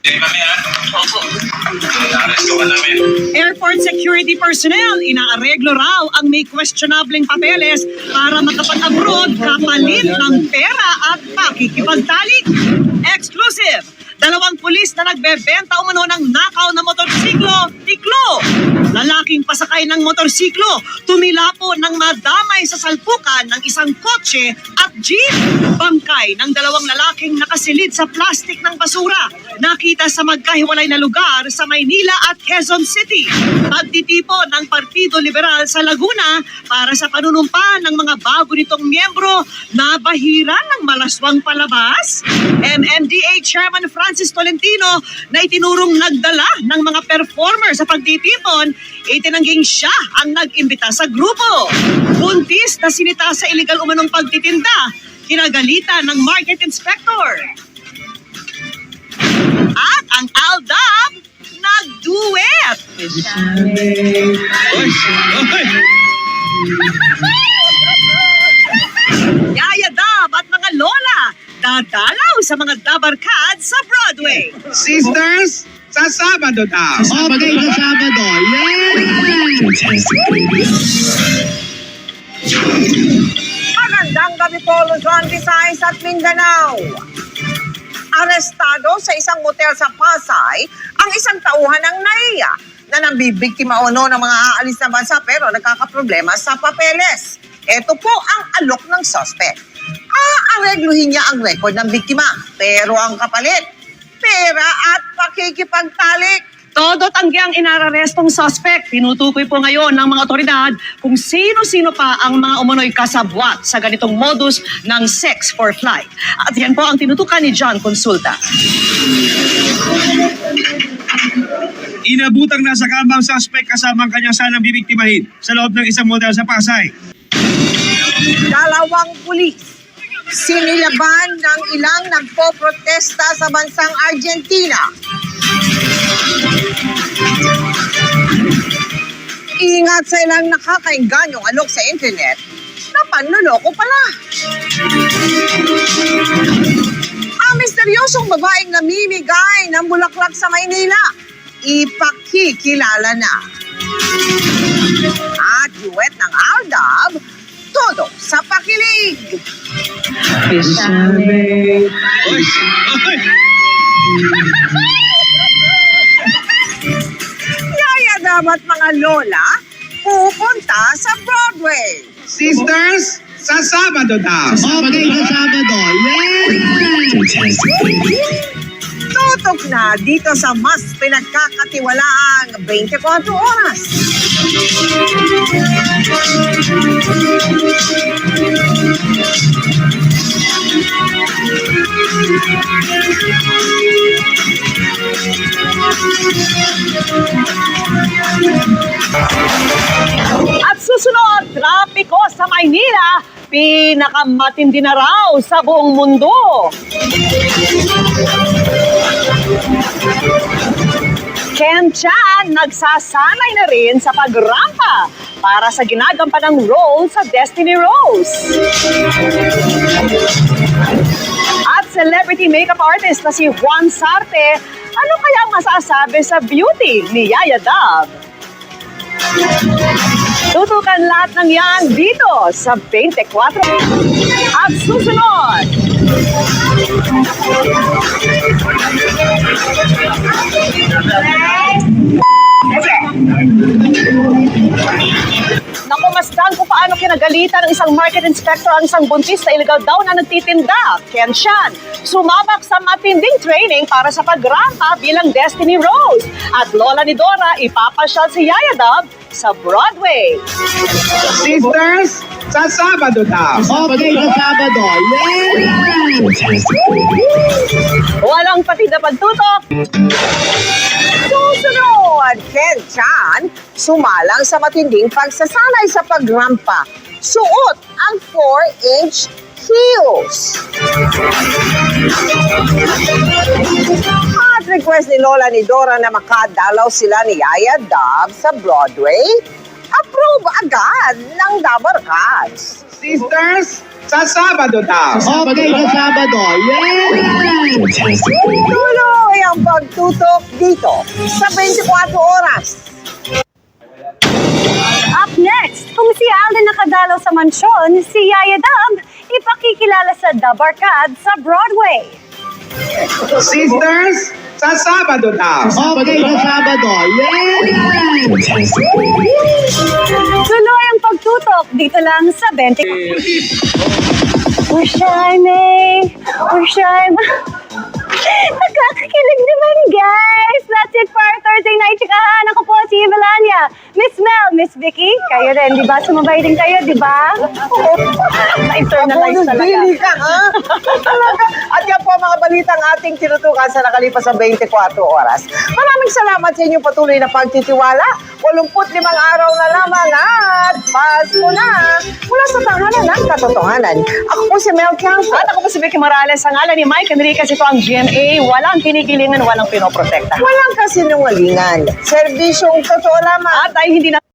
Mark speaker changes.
Speaker 1: Kami ha? Opo. Aresto ka namin.
Speaker 2: Airport security personnel, inaareglo raw ang may questionableng papeles para makapag-abroad kapalit ng pera at pakikipagtalik. Exclusive! Dalawang pulis na nagbebenta umano ng nakaw na motorsiklo, tiklo. Lalaking pasakay ng motorsiklo, tumilapo ng madamay sa salpukan ng isang kotse at jeep. Bangkay ng dalawang lalaking nakasilid sa plastik ng basura. Nakita sa magkahiwalay na lugar sa Maynila at Quezon City. Pagtitipon ng Partido Liberal sa Laguna para sa panunumpa ng mga bago nitong miyembro na bahira ng malaswang palabas. MMDA Chairman Francis Tolentino na itinurong nagdala ng mga performer sa pagtitipon, itinangging siya ang nag-imbita sa grupo. Buntis na sinita sa illegal umanong pagtitinda, kinagalitan ng market inspector. At ang ALDAB nagduet. Yaya Dab at mga lola dadalaw sa mga dabarkad sa Broadway.
Speaker 3: Sisters, sa Sabado daw.
Speaker 4: Okay, sa Sabado. Yay!
Speaker 5: Magandang gabi po, Luzon, Visayas at Mindanao. Arestado sa isang motel sa Pasay ang isang tauhan ng NAIA na nambibiktima uno ng mga aalis na bansa pero nagkakaproblema sa papeles. Ito po ang alok ng suspect. Aaregluhin niya ang record ng biktima pero ang kapalit, pera at pakikipagtalik.
Speaker 2: Todo tanggiang inararestong suspect. Tinutukoy po ngayon ng mga otoridad kung sino-sino pa ang mga umunoy kasabwat sa ganitong modus ng sex for flight. At yan po ang tinutukan ni John Consulta.
Speaker 3: Inabutang nasa kama ang suspect kasama ang kanyang sanang bibiktimahin sa loob ng isang motel sa Pasay.
Speaker 5: Dalawang pulis sinilaban ng ilang nagpo-protesta sa bansang Argentina. Ingat sa ilang nakakainganyong alok sa internet na panloloko pala. Ang misteryosong babaeng namimigay ng bulaklak sa Maynila, ipakikilala na. At duet ng ALDAB, todo sa pakilig. Yaya dapat mga lola pupunta sa Broadway.
Speaker 3: Sisters, sa Sabado daw.
Speaker 4: Okay, sa Sabado. Yay!
Speaker 5: Tutok na dito sa mas pinagkakatiwalaang 24 oras.
Speaker 2: At susunod, trapiko sa Maynila, pinakamatindi na raw sa buong mundo. Ken Chan nagsasanay na rin sa pagrampa para sa ginagampanang role sa Destiny Rose. At celebrity makeup artist na si Juan Sarte, ano kaya ang masasabi sa beauty ni Yaya Dab? Tutukan lahat ng yan dito sa 24. At susunod, nakumasdan kung paano kinagalitan ng isang market inspector ang isang buntis na illegal daw na nagtitinda, Ken Chan. Sumabak sa matinding training para sa pagrampa bilang Destiny Rose. At lola ni Dora, ipapasyal si Yaya Dab sa Broadway.
Speaker 3: Sisters, sa Sabado daw.
Speaker 4: Okay, sa Sabado. Yay!
Speaker 2: Walang patid na pagtutok.
Speaker 5: Susunod, Ken Chan sumalang sa matinding pagsasanay sa pagrampa. Suot ang 4-inch heels. At request ni Lola ni Dora na makadalaw sila ni Yaya Dab sa Broadway. Approve agad ng Dabarkads.
Speaker 3: Sisters, sa Sabado daw.
Speaker 4: Okay, sa Sabado. Yay!
Speaker 5: Tuloy ang ang pagtutok dito sa 24 oras.
Speaker 6: Up next, kung si Alden nakadalaw sa mansyon, si Yaya Dab ipakikilala sa The Barkad sa Broadway.
Speaker 7: Sisters, sa Sabado daw.
Speaker 4: Okay sa Sabado. Yeah!
Speaker 6: Tuloy ang pagtutok dito lang sa 20. Ushay, May. Ushay, nakakakilig naman, guys. That's it for our Thursday night chikahan. Ako po si Evelania. Miss Mel, Miss Vicky, kayo rin, di ba? Sumabay din kayo, di ba? Na-internalize talaga.
Speaker 5: Dili ka, ha? Talaga. At yan po ang mga balitang ating tinutukan sa nakalipas sa 24 oras. Maraming salamat sa inyong patuloy na pagtitiwala. 85 araw na lamang at Pasko na. Mula sa tahanan ng katotohanan. Ako po si Mel Campo.
Speaker 2: At ako po si Vicky Morales, ang ngalan ni Mike Enriquez. Ito ang GMA. Walang kinikilingan, walang pinoprotekta.
Speaker 5: Walang kasinungalingan. Serbisyong totoo lamang.
Speaker 2: At ay hindi na